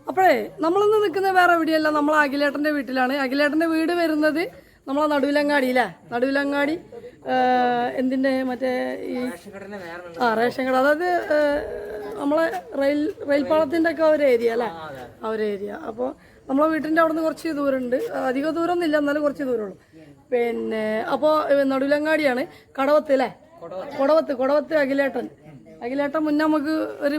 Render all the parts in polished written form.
അപ്പോഴേ നമ്മളിന്ന് നിൽക്കുന്ന വേറെ എവിടെയല്ല, നമ്മൾ അഖിലേട്ടൻ്റെ വീട്ടിലാണ്. അഖിലേട്ടൻ്റെ വീട് വരുന്നത് നമ്മളെ നടുവിലങ്ങാടി അല്ലേ? നടുവിലങ്ങാടി എന്തിൻ്റെ മറ്റേ ഈ റേഷൻ കട, അതായത് നമ്മളെ റെയിൽപാളത്തിൻ്റെ ഒക്കെ ഒരു ഏരിയ അല്ലേ? ആ ഒരു ഏരിയ. അപ്പോൾ നമ്മളെ വീട്ടിൻ്റെ അവിടെ നിന്ന് കുറച്ച് ദൂരമുണ്ട്, അധിക ദൂരമൊന്നും ഇല്ല, എന്നാലും കുറച്ച് ദൂരമുള്ളൂ. പിന്നെ അപ്പോൾ നടുവിലങ്ങാടിയാണ്. കടവത്ത് അല്ലേ? കൊടവത്ത് അഖിലേട്ടൻ മുന്നേ നമുക്ക് ഒരു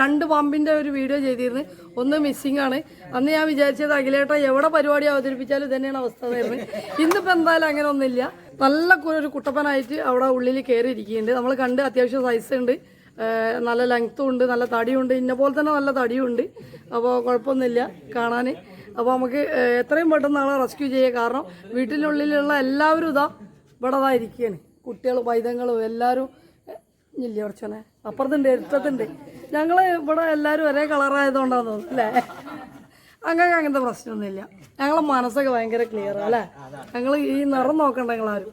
2 പാമ്പിൻ്റെ ഒരു വീഡിയോ ചെയ്തിരുന്നു. ഒന്ന് മിസ്സിംഗ് ആണ്. അന്ന് ഞാൻ വിചാരിച്ചത് അഖിലേട്ടൻ എവിടെ പരിപാടി അവതരിപ്പിച്ചാലും തന്നെയാണ് അവസ്ഥ എന്നായിരുന്നു. ഇന്നിപ്പോൾ എന്തായാലും അങ്ങനെ ഒന്നുമില്ല. നല്ല ഒരു കുട്ടപ്പനായിട്ട് അവിടെ ഉള്ളിൽ കയറി ഇരിക്കുന്നുണ്ട്. നമ്മൾ കണ്ട് അത്യാവശ്യം സൈസ് ഉണ്ട്, നല്ല ലെങ്ത്തും ഉണ്ട്, നല്ല തടിയുണ്ട്, ഇന്ന പോലെ തന്നെ നല്ല തടിയുണ്ട്. അപ്പോൾ കുഴപ്പമൊന്നുമില്ല കാണാൻ. അപ്പോൾ നമുക്ക് എത്രയും പെട്ടെന്ന് ആളെ റെസ്ക്യൂ ചെയ്യുക. കാരണം വീട്ടിനുള്ളിലുള്ള എല്ലാവരും ഇവിടെ ഇരിക്കുകയാണ്. കുട്ടികൾ പൈതങ്ങളും എല്ലാവരും ഇല്ല കുറച്ചനെ അപ്പുറത്തുണ്ട്, എടുത്തതുണ്ട്. ഞങ്ങൾ ഇവിടെ എല്ലാവരും ഒരേ കളറായതുകൊണ്ടാന്ന് തോന്നുന്നു അല്ലേ? അങ്ങനത്തെ പ്രശ്നമൊന്നുമില്ല. ഞങ്ങളെ മനസ്സൊക്കെ ഭയങ്കര ക്ലിയർ അല്ലേ? ഞങ്ങൾ ഈ നിറം നോക്കണ്ട ഞങ്ങളാരും.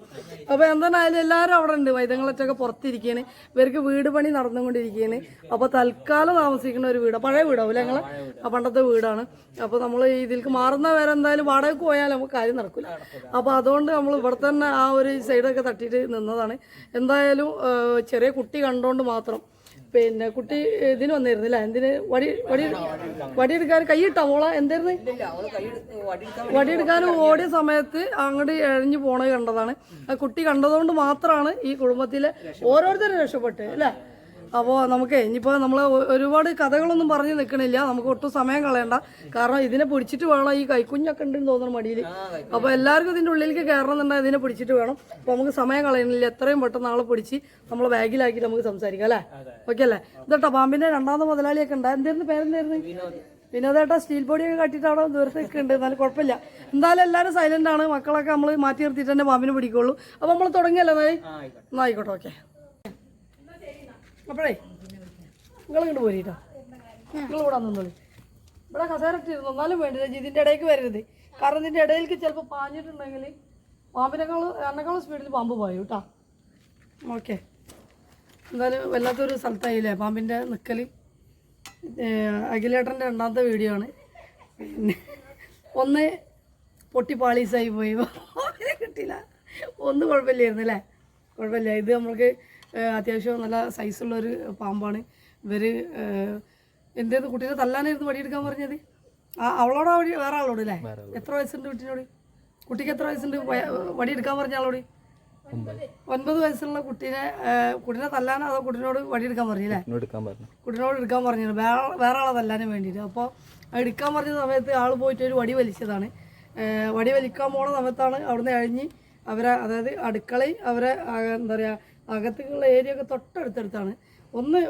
അപ്പോൾ എന്തായാലും എല്ലാവരും അവിടെ ഉണ്ട്. വൈദ്യങ്ങളൊക്കെ പുറത്തിരിക്കുകയാണ്. ഇവർക്ക് വീട് പണി നടന്നുകൊണ്ടിരിക്കുകയാണ്. അപ്പോൾ തൽക്കാലം താമസിക്കുന്ന ഒരു വീടാണ്, പഴയ വീടാവും ഞങ്ങൾ പണ്ടത്തെ വീടാണ്. അപ്പോൾ നമ്മൾ ഇതിലേക്ക് മാറുന്ന വരെ എന്തായാലും വാടകയ്ക്ക് പോയാൽ നമുക്ക് കാര്യം നടക്കില്ല. അപ്പോൾ അതുകൊണ്ട് നമ്മൾ ഇവിടെ തന്നെ ആ ഒരു സൈഡൊക്കെ തട്ടിയിട്ട് നിന്നതാണ്. എന്തായാലും ചെറിയ കുട്ടി കണ്ടുകൊണ്ട് മാത്രം. പിന്നെ കുട്ടി ഇതിന് വന്നിരുന്നില്ല, എന്തിന് വടിയെടുക്കാൻ കൈയിട്ടാ മോളെ? എന്തായിരുന്നു വടിയെടുക്കാൻ ഓടിയ സമയത്ത് അങ്ങോട്ട് എഴഞ്ഞു പോണത് കണ്ടതാണ്. ആ കുട്ടി കണ്ടതുകൊണ്ട് മാത്രമാണ് ഈ കുടുംബത്തിലെ ഓരോരുത്തരും രക്ഷപ്പെട്ട് അല്ലേ? അപ്പോൾ നമുക്ക് ഇനിയിപ്പോൾ നമ്മൾ ഒരുപാട് കഥകളൊന്നും പറഞ്ഞ് നിൽക്കണില്ല, നമുക്ക് ഒട്ടും സമയം കളയണ്ട. കാരണം ഇതിനെ പിടിച്ചിട്ട് വേണം, ഈ കൈക്കുഞ്ഞൊക്കെ ഉണ്ടെന്ന് തോന്നുന്നു മടിയിൽ. അപ്പോൾ എല്ലാവർക്കും ഇതിൻ്റെ ഉള്ളിലേക്ക് കയറണമെന്നുണ്ടെങ്കിൽ ഇതിനെ പിടിച്ചിട്ട് വേണം. അപ്പോൾ നമുക്ക് സമയം കളയണില്ല, എത്രയും പെട്ടെന്ന് ആളെ പിടിച്ച് നമ്മൾ ബാഗിലാക്കിയിട്ട് നമുക്ക് സംസാരിക്കാം അല്ലേ? ഓക്കെ അല്ലേ? ഇതേട്ടോ പാമ്പിൻ്റെ 2ാമത്തെ മുതലാളിയൊക്കെ ഉണ്ട്. എന്തായിരുന്നു പേരെന്തായിരുന്നു? വിനോദേട്ടാ സ്റ്റീൽ പൊടിയൊക്കെ കാട്ടിയിട്ട് അവിടെ ദൂരത്തൊക്കെ ഉണ്ട്. എന്നാലും കുഴപ്പമില്ല. എന്തായാലും എല്ലാവരും സൈലൻ്റ് ആണ്. മക്കളൊക്കെ നമ്മൾ മാറ്റി നിർത്തിയിട്ട് തന്നെ പാമ്പിനെ പിടിക്കുള്ളൂ. അപ്പോൾ നമ്മൾ തുടങ്ങിയല്ലോ എന്നാൽ ആയിക്കോട്ടെ. ഓക്കെ. അപ്പോഴേ നിങ്ങളിങ്ങോട്ട് പോരിട്ടോ, നിങ്ങൾ ഇവിടെ നിന്നോളി. ഇവിടെ കസേരട്ടിരുന്നു, എന്നാലും വേണ്ടില്ല ഇതിൻ്റെ ഇടയ്ക്ക് വരരുത്. കാരണം ഇതിൻ്റെ ഇടയിലേക്ക് ചിലപ്പോൾ പാഞ്ഞിട്ടുണ്ടെങ്കിൽ എന്നെക്കാളും സ്പീഡിൽ പാമ്പ് പായും കേട്ടോ. ഓക്കെ. എന്തായാലും വല്ലാത്തൊരു സ്ഥലത്തായില്ലേ പാമ്പിൻ്റെ നിൽക്കൽ. അഖിലേട്ടൻ്റെ 2ാമത്തെ വീഡിയോ ആണ്. പിന്നെ ഒന്ന് പൊട്ടി പാളീസായി പോയി, കിട്ടിയില്ല. ഒന്ന് കുഴപ്പമില്ലായിരുന്നു അല്ലേ? കുഴപ്പമില്ല. ഇത് നമ്മൾക്ക് അത്യാവശ്യം നല്ല സൈസുള്ളൊരു പാമ്പാണ്. ഇവർ എന്തേത് കുട്ടീനെ തല്ലാനായിരുന്നു വടിയെടുക്കാൻ പറഞ്ഞത്? അവളോടോ വേറെ ആളോട് അല്ലേ? എത്ര വയസ്സുണ്ട് കുട്ടീനോട്? കുട്ടിക്ക് എത്ര വയസ്സുണ്ട് വടിയെടുക്കാൻ പറഞ്ഞ ആളോട്? 9 വയസ്സുള്ള കുട്ടീനെ തല്ലാനോ അതോ കുട്ടീനോട് വടിയെടുക്കാൻ പറഞ്ഞില്ലേ? കുട്ടീനോട് എടുക്കാൻ പറഞ്ഞു, വേറെ ആളെ തല്ലാനും വേണ്ടിയിട്ട്. അപ്പോൾ എടുക്കാൻ പറഞ്ഞ സമയത്ത് ആൾ പോയിട്ട് ഒരു വടി വലിച്ചതാണ്. വടി വലിക്കാൻ പോണ സമയത്താണ് അവിടുന്ന് കഴിഞ്ഞ് അതായത് അടുക്കളയും എന്താ പറയുക അകത്തുള്ള ഏരിയ ഒക്കെ തൊട്ടടുത്തടുത്താണ്.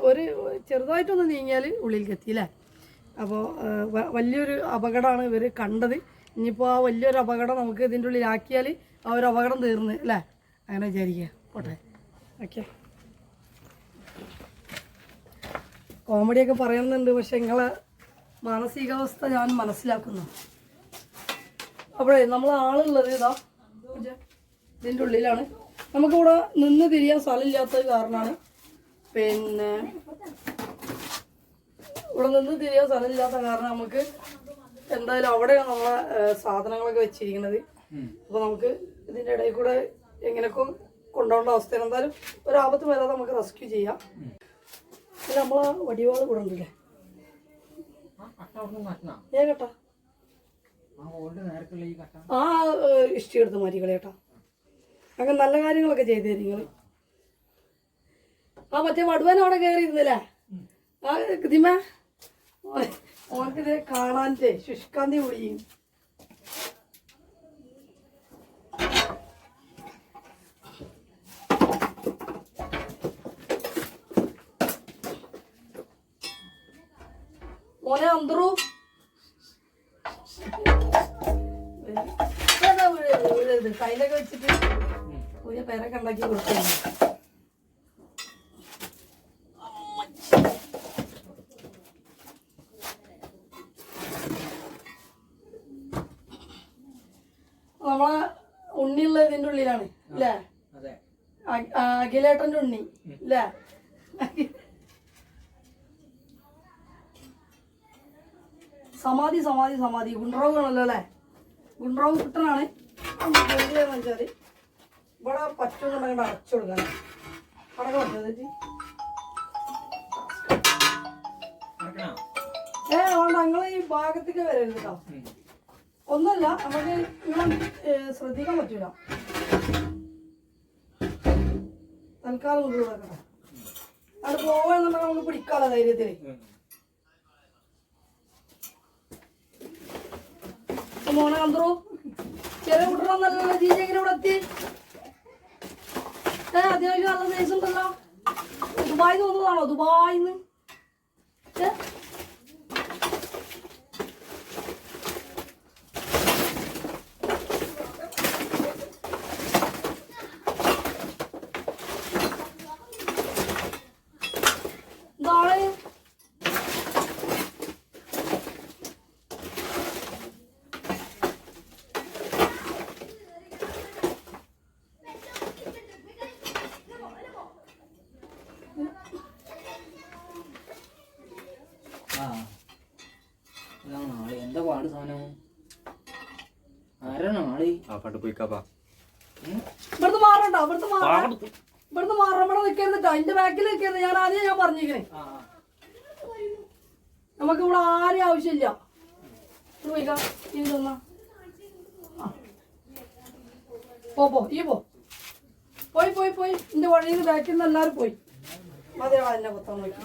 ഒരു ചെറുതായിട്ടൊന്ന് നീങ്ങിയാൽ ഉള്ളിലേക്ക് എത്തിയില്ലേ? അപ്പോൾ വലിയൊരു അപകടമാണ് ഇവർ കണ്ടത്. ഇനിയിപ്പോൾ ആ വലിയൊരു അപകടം നമുക്ക് ഇതിൻ്റെ ഉള്ളിലാക്കിയാൽ ആ ഒരു അപകടം തീർന്ന് അല്ലേ? അങ്ങനെ വിചാരിക്കുക. പോട്ടെ. ഓക്കെ. കോമഡിയൊക്കെ പറയുന്നുണ്ട്, പക്ഷെ നിങ്ങളെ മാനസികാവസ്ഥ ഞാൻ മനസ്സിലാക്കുന്നു. അപ്പോഴേ നമ്മൾ ആളുള്ളത് ഇതിൻ്റെ ഉള്ളിലാണ്. നമുക്കിവിടെ നിന്ന് തിരിയാൻ സ്ഥലമില്ലാത്തത് കാരണമാണ്. പിന്നെ ഇവിടെ നിന്ന് തിരിയാൻ സ്ഥലമില്ലാത്ത കാരണം നമുക്ക് എന്തായാലും അവിടെയാണ് നമ്മളെ സാധനങ്ങളൊക്കെ വെച്ചിരിക്കുന്നത്. അപ്പോൾ നമുക്ക് ഇതിൻ്റെ ഇടയിൽ കൂടെ എങ്ങനെയൊക്കെ കൊണ്ടുപോകേണ്ട അവസ്ഥയാണ്. എന്തായാലും ഒരാപത്ത് വരാതെ നമുക്ക് റെസ്ക്യൂ ചെയ്യാം. പിന്നെ നമ്മളെ വടിവാൾ കൂടെ ഉണ്ടല്ലേ? കേട്ടാ ആ ഇഷ്ടി എടുത്ത് മാറ്റിക്കളി കേട്ടോ. അങ്ങനെ നല്ല കാര്യങ്ങളൊക്കെ ചെയ്തു തരും നിങ്ങൾ. ആ മറ്റേ വടുവൻ അവിടെ കയറിയിരുന്നില്ലേ? ആ ദിമ ഓർക്കിത് കാണാൻ ശുഷ്കാന്തി പൊടിയും. മോനെ അന്തറു കയ്യിലൊക്കെ വെച്ചിട്ട് പുതിയ പേരൊക്കെ ഉണ്ടാക്കി കൊടുത്തു. നമ്മളെ ഉണ്ണിയുള്ള ഇതിൻ്റെ ഉള്ളിലാണ് അല്ലേ? അഖിലേട്ടൻ്റെ ഉണ്ണി അല്ലേ? സമാധി സമാധി സമാധി ഗുണ്ടറാവ് ആണല്ലോ അല്ലേ? ഗുണ്ടറാവ് കുട്ടനാണ്. എന്താണെന്ന് വെച്ചാൽ ഇവിടെ പറ്റുന്നുണ്ടെങ്കിൽ അടച്ചു കൊടുക്കാൻ അടക്ക പറ്റുന്നത് വേണ്ട. നിങ്ങൾ ഈ ഭാഗത്തേക്ക് വരരുത് കേട്ടോ. ഒന്നുമല്ല, നമുക്ക് നിങ്ങൾ ശ്രദ്ധിക്കാൻ പറ്റൂല. തൽക്കാലം കൊണ്ട് കൊടുക്കട്ടെ. അത് പോവാന്നുണ്ടെങ്കിൽ നമുക്ക് പിടിക്കാലോ ധൈര്യത്തിൽ. മോനെ കണ്ടോ ചെറിയ കുട്ടനൊന്നല്ലല്ലോ ജീജി എങ്ങനെ ഇവിടെ എത്തി? അത്യാവശ്യം നല്ല സൈസ് ഉണ്ടല്ലോ. ദുബായിന്ന് വന്നതാണോ? ദുബായിന്ന് എന്താ പാട് സാധനം? ആരാണ് ആള്? ഇവിടുന്ന് മാറണ്ട, ഇവിടുന്ന് മാറണം. ഇവിടെ നിൽക്കരുത്. അതിന്റെ ബാക്കിൽ നിൽക്കരുത്. ഞാൻ ആദ്യം പറഞ്ഞിരിക്കണേ, നമുക്ക് ഇവിടെ ആരും ആവശ്യമില്ല. പോ ഈ പോയി എന്റെ വഴിയിൽ നിന്ന് ബാക്കിൽ നിന്ന് എല്ലാവരും പോയി. മതിയാ എന്നെ കൊത്താൻ നോക്കി.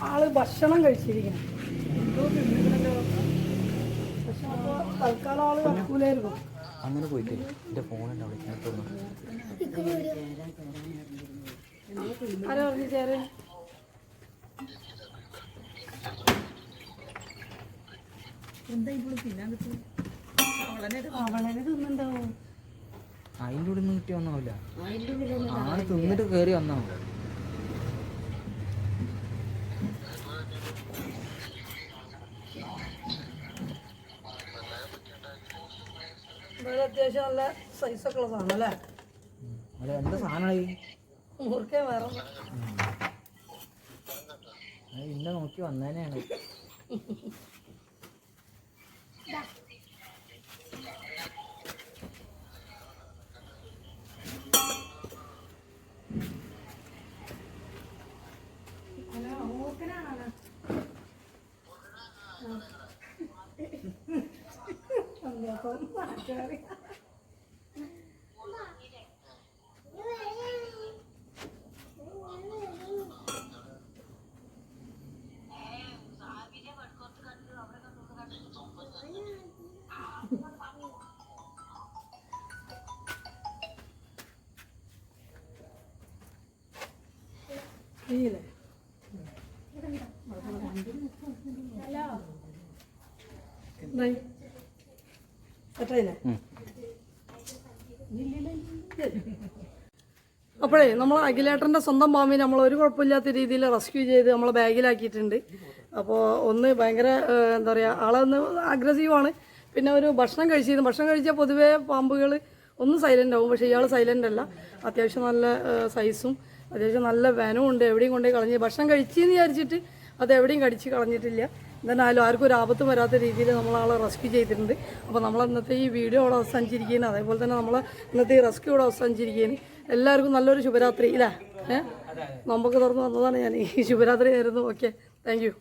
ആള് ഭക്ഷണം കഴിച്ചിരിക്കണം. പക്ഷെ അപ്പൊ തൽക്കാലം ആള് നടക്കൂലായിരുന്നു. അങ്ങനെ പോയിട്ട് എന്റെ ഫോണുണ്ട് ആരാ പറഞ്ഞു ചേരെ? അവളനെ തിന്നുണ്ടാവും. അതിൻ്റെ ഉള്ളിൽ നിന്ന് കിട്ടി വന്നാവില്ല. ആള് തിന്നിട്ട് കയറി വന്നാവും. അത്യാവശ്യം നല്ല സൈസൊക്കെ ഉള്ള സാധനം അല്ലേ? എന്താ സാധനമായി മുറുക്കേ വേറെ ഇന്നെ നോക്കി വന്നേനെയാണ്. അപ്പോഴേ നമ്മൾ അഖിലേട്ടൻ്റെ സ്വന്തം പാമ്പിനെ നമ്മൾ ഒരു കുഴപ്പമില്ലാത്ത രീതിയിൽ റെസ്ക്യൂ ചെയ്ത് നമ്മൾ ബാഗിലാക്കിയിട്ടുണ്ട്. അപ്പോൾ ഒന്ന് ഭയങ്കര എന്താ പറയുക, ആളൊന്ന് അഗ്രസീവാണ്. പിന്നെ ഒരു ഭക്ഷണം കഴിച്ചിരുന്നു. ഭക്ഷണം കഴിച്ചാൽ പൊതുവേ പാമ്പുകൾ ഒന്ന് സൈലൻ്റ് ആവും. പക്ഷേ ഇയാൾ സൈലൻ്റ് അല്ല. അത്യാവശ്യം നല്ല സൈസും അത്യാവശ്യം നല്ല വനവും ഉണ്ട്. എവിടെയും കൊണ്ടുപോയി കളഞ്ഞ് ഭക്ഷണം കഴിച്ചെന്ന് വിചാരിച്ചിട്ട് അത് എവിടെയും കടിച്ച് കളഞ്ഞിട്ടില്ല. എന്തായാലും ആർക്കും ഒരു ആപത്തും വരാത്ത രീതിയിൽ നമ്മളാളെ റെസ്ക്യൂ ചെയ്തിട്ടുണ്ട്. അപ്പോൾ നമ്മൾ ഇന്നത്തെ ഈ വീഡിയോ അവിടെ അവസാനിച്ചിരിക്കുകയാണ്. അതേപോലെ തന്നെ നമ്മൾ ഇന്നത്തെ ഈ റെസ്ക്യൂ ഇവിടെ അവസാനിച്ചിരിക്കുകയാണ്. എല്ലാവർക്കും നല്ലൊരു ശുഭരാത്രി ഇല്ലേ? നമുക്ക് തുറന്ന് വന്നതാണ് ഞാൻ. ഈ ശുഭരാത്രി ആയിരുന്നു. Okay, thank you.